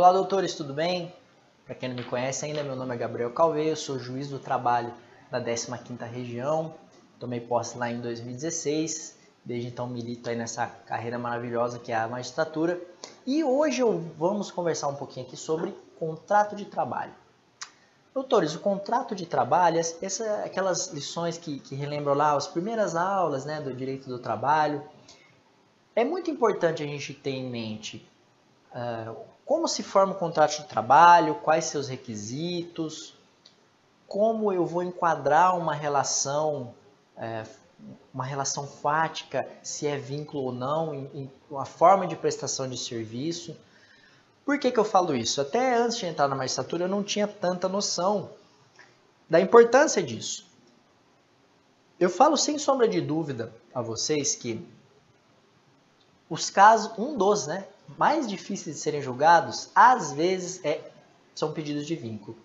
Olá, doutores, tudo bem? Para quem não me conhece ainda, meu nome é Gabriel Calveiro, eu sou juiz do trabalho da 15ª Região, tomei posse lá em 2016, desde então milito aí nessa carreira maravilhosa que é a magistratura, e hoje vamos conversar um pouquinho aqui sobre contrato de trabalho. Doutores, o contrato de trabalho, aquelas lições que relembram lá as primeiras aulas, né, do direito do trabalho, é muito importante a gente ter em mente como se forma o contrato de trabalho, quais seus requisitos, como eu vou enquadrar uma relação fática, se é vínculo ou não, em uma forma de prestação de serviço. Por que eu falo isso? Até antes de entrar na magistratura eu não tinha tanta noção da importância disso. Eu falo sem sombra de dúvida a vocês que os casos, mais difíceis de serem julgados, às vezes são pedidos de vínculo.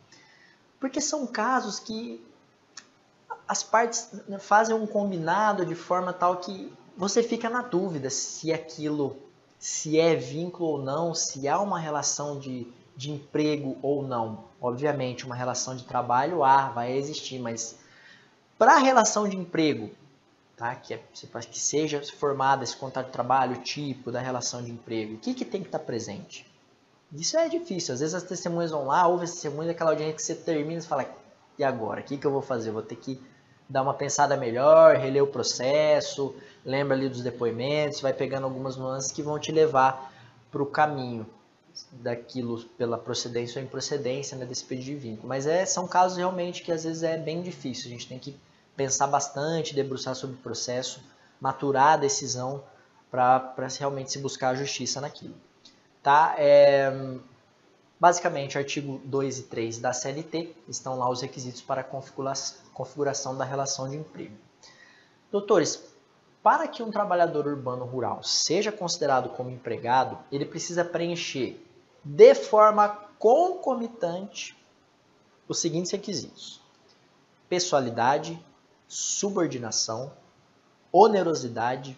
Porque são casos que as partes fazem um combinado de forma tal que você fica na dúvida se é vínculo ou não, se há uma relação de emprego ou não. Obviamente, uma relação de trabalho vai existir, mas para a relação de emprego, tá? que seja formada esse contrato de trabalho, o tipo da relação de emprego, o que tem que estar presente? Isso é difícil, às vezes as testemunhas vão lá, ouvem as testemunhas, aquela audiência que você termina e fala, e agora? O que eu vou fazer? Eu vou ter que dar uma pensada melhor, reler o processo, lembra ali dos depoimentos, vai pegando algumas nuances que vão te levar para o caminho daquilo pela procedência ou improcedência, né, desse pedido de vínculo. Mas são casos realmente que às vezes é bem difícil, a gente tem que pensar bastante, debruçar sobre o processo, maturar a decisão para realmente se buscar a justiça naquilo. Tá? Basicamente, artigo 2 e 3 da CLT estão lá os requisitos para a configuração da relação de emprego. Doutores, para que um trabalhador urbano rural seja considerado como empregado, ele precisa preencher de forma concomitante os seguintes requisitos: pessoalidade, subordinação, onerosidade,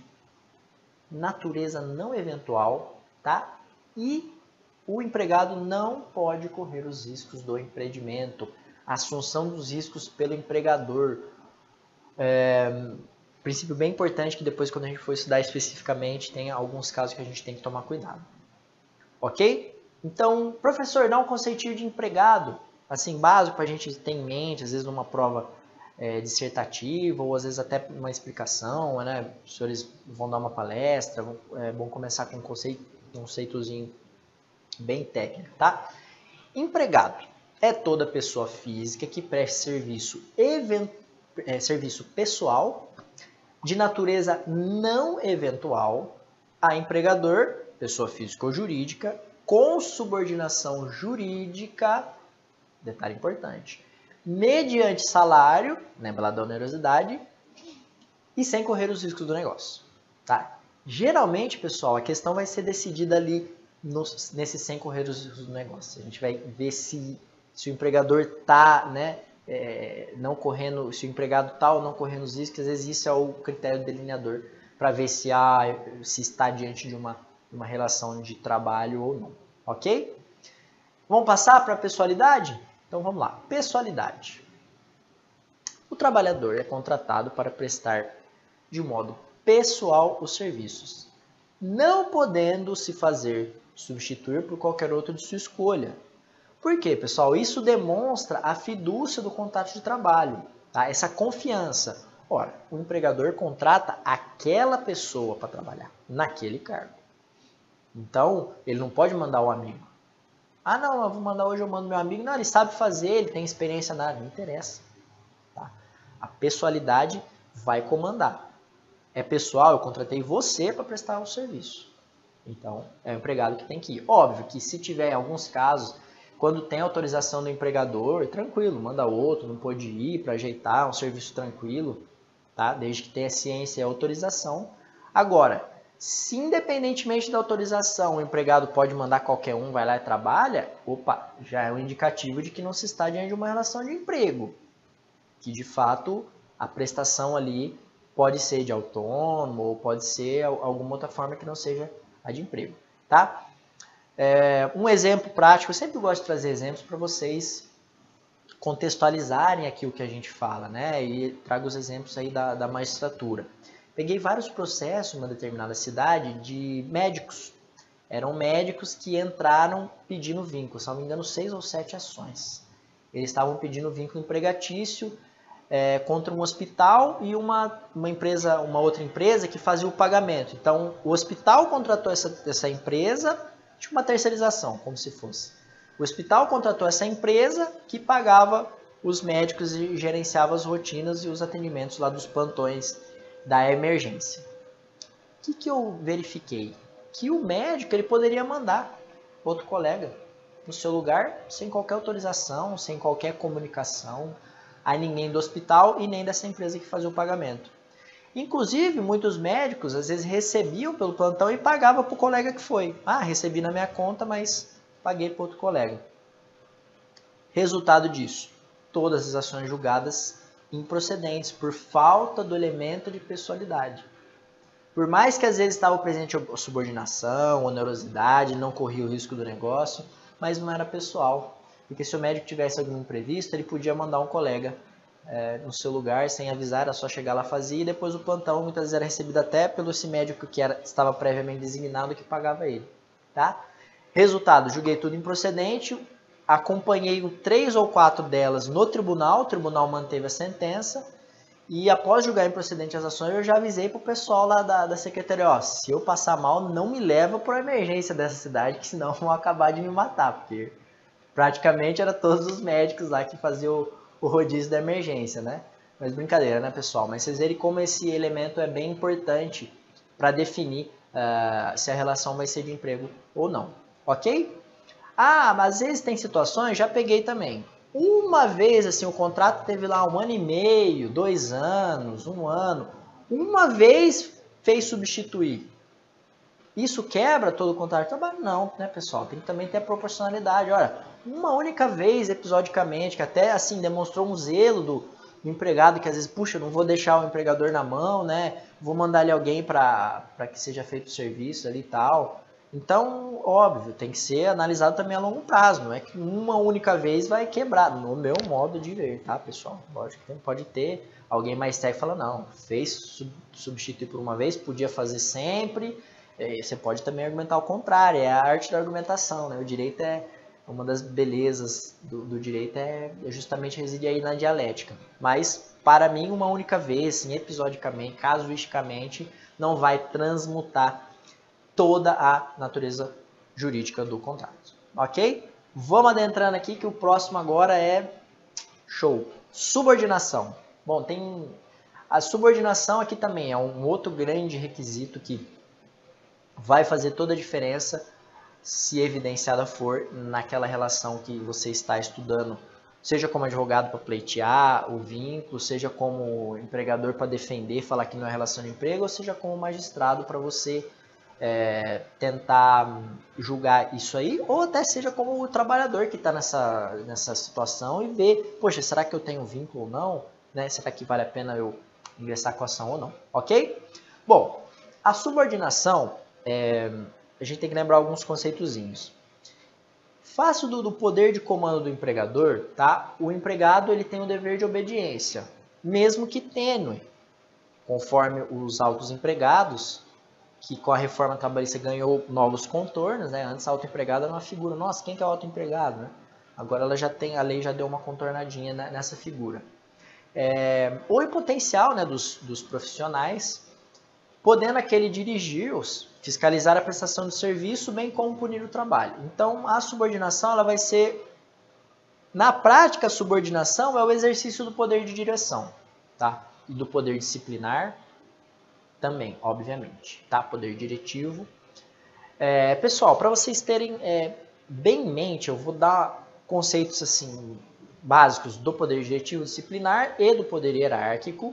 natureza não eventual, tá? E o empregado não pode correr os riscos do empreendimento, assunção dos riscos pelo empregador. Princípio bem importante que depois, quando a gente for estudar especificamente, tem alguns casos que a gente tem que tomar cuidado. Ok? Então, professor, dá um conceitinho de empregado, assim, básico para a gente ter em mente, às vezes numa prova dissertativa, ou às vezes até uma explicação, né? Os senhores vão dar uma palestra, é bom começar com um conceitozinho bem técnico, tá? Empregado é toda pessoa física que preste serviço pessoal de natureza não eventual a empregador, pessoa física ou jurídica, com subordinação jurídica, detalhe importante, mediante salário, lembra lá da onerosidade, e sem correr os riscos do negócio, tá? Geralmente, pessoal, a questão vai ser decidida ali nesse sem correr os riscos do negócio. A gente vai ver se o empregador está, né, não correndo, se o empregado está ou não correndo os riscos. Às vezes isso é o critério delineador para ver se está diante de uma relação de trabalho ou não, ok? Vamos passar para a pessoalidade? Então vamos lá. Pessoalidade. O trabalhador é contratado para prestar de modo pessoal os serviços, não podendo se fazer substituir por qualquer outro de sua escolha. Por quê, pessoal? Isso demonstra a fidúcia do contrato de trabalho, tá? Essa confiança. Ora, o empregador contrata aquela pessoa para trabalhar naquele cargo. Então, ele não pode mandar o amigo. Ah, não, eu vou mandar hoje, eu mando meu amigo. Não, ele sabe fazer, ele tem experiência na área, não interessa. Tá? A pessoalidade vai comandar. É pessoal, eu contratei você para prestar o serviço. Então, é o empregado que tem que ir. Óbvio que se tiver alguns casos, quando tem autorização do empregador, tranquilo, manda outro, não pode ir para ajeitar um serviço tranquilo, tá? Desde que tenha ciência e autorização. Agora, se independentemente da autorização, o empregado pode mandar qualquer um, vai lá e trabalha, opa, já é um indicativo de que não se está diante de uma relação de emprego. Que de fato a prestação ali pode ser de autônomo ou pode ser alguma outra forma que não seja a de emprego, tá? Um exemplo prático, eu sempre gosto de trazer exemplos para vocês contextualizarem aqui o que a gente fala, né? E trago os exemplos aí da magistratura. Peguei vários processos em uma determinada cidade de médicos. Eram médicos que entraram pedindo vínculo, se não me engano, 6 ou 7 ações. Eles estavam pedindo vínculo empregatício contra um hospital e uma outra empresa que fazia o pagamento. Então, o hospital contratou essa empresa, tipo uma terceirização, como se fosse. O hospital contratou essa empresa que pagava os médicos e gerenciava as rotinas e os atendimentos lá dos plantões da emergência. O que eu verifiquei? Que o médico ele poderia mandar outro colega no seu lugar sem qualquer autorização, sem qualquer comunicação a ninguém do hospital e nem dessa empresa que fazia o pagamento. Inclusive, muitos médicos às vezes recebiam pelo plantão e pagavam para o colega que foi. Ah, recebi na minha conta, mas paguei para outro colega. Resultado disso, todas as ações julgadas improcedentes por falta do elemento de pessoalidade. Por mais que às vezes estava presente subordinação, onerosidade, não corria o risco do negócio, mas não era pessoal. Porque se o médico tivesse algum imprevisto, ele podia mandar um colega no seu lugar sem avisar, era só chegar lá, fazia, e depois o plantão muitas vezes era recebido até pelo esse médico que estava previamente designado que pagava ele. Tá? Resultado, julguei tudo improcedente, acompanhei 3 ou 4 delas no tribunal, o tribunal manteve a sentença, e após julgar improcedente as ações, eu já avisei para o pessoal lá da secretaria, ó, se eu passar mal, não me leva para a emergência dessa cidade, que senão vão acabar de me matar, porque praticamente era todos os médicos lá que faziam o rodízio da emergência, né? Mas brincadeira, né, pessoal? Mas vocês verem como esse elemento é bem importante para definir se a relação vai ser de emprego ou não, ok? Ah, mas às vezes tem situações, já peguei também. Uma vez, assim, o contrato teve lá 1 ano e meio, 2 anos, 1 ano. Uma vez fez substituir. Isso quebra todo o contrato de trabalho? Não, né, pessoal? Tem que também ter a proporcionalidade. Olha, uma única vez, episodicamente, que até, assim, demonstrou um zelo do empregado, que às vezes, puxa, não vou deixar o empregador na mão, né? Vou mandar ali alguém para que seja feito o serviço ali e tal. Então, óbvio, tem que ser analisado também a longo prazo, não é que uma única vez vai quebrar, no meu modo de ver, tá, pessoal? Lógico que pode ter alguém mais técnico que fala, não, fez substituir por uma vez, podia fazer sempre, você pode também argumentar o contrário, é a arte da argumentação, né? O direito é, uma das belezas do direito justamente reside aí na dialética, mas para mim uma única vez, assim, episodicamente, casuisticamente, não vai transmutar toda a natureza jurídica do contrato, ok? Vamos adentrando aqui que o próximo agora é show, subordinação. Bom, tem a subordinação aqui também é um outro grande requisito que vai fazer toda a diferença se evidenciada for naquela relação que você está estudando, seja como advogado para pleitear o vínculo, seja como empregador para defender, falar que não é relação de emprego, ou seja como magistrado para você tentar julgar isso aí, ou até seja como o trabalhador que está nessa situação e ver, poxa, será que eu tenho vínculo ou não? Né? Será que vale a pena eu ingressar com a ação ou não? Ok? Bom, a subordinação, a gente tem que lembrar alguns conceitozinhos. Face do poder de comando do empregador, tá? O empregado ele tem o dever de obediência, mesmo que tênue, conforme os autos empregados, que com a reforma trabalhista ganhou novos contornos, né? Antes a autoempregada era uma figura, nossa, quem que é o autoempregado, né? Agora ela já tem, a lei já deu uma contornadinha nessa figura. Ou em potencial, né, dos profissionais, podendo aquele dirigir-os, fiscalizar a prestação de serviço, bem como punir o trabalho. Então a subordinação ela vai ser, na prática a subordinação é o exercício do poder de direção, tá? E do poder disciplinar, também, obviamente, tá? Poder diretivo. Pessoal, para vocês terem bem em mente, eu vou dar conceitos assim básicos do poder diretivo disciplinar e do poder hierárquico,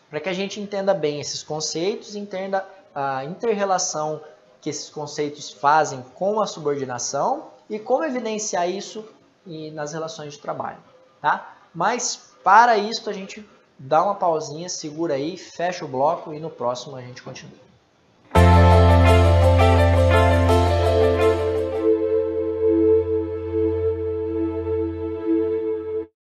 para que a gente entenda bem esses conceitos, entenda a inter-relação que esses conceitos fazem com a subordinação e como evidenciar isso nas relações de trabalho, tá? Mas para isso a gente dá uma pausinha, segura aí, fecha o bloco e no próximo a gente continua.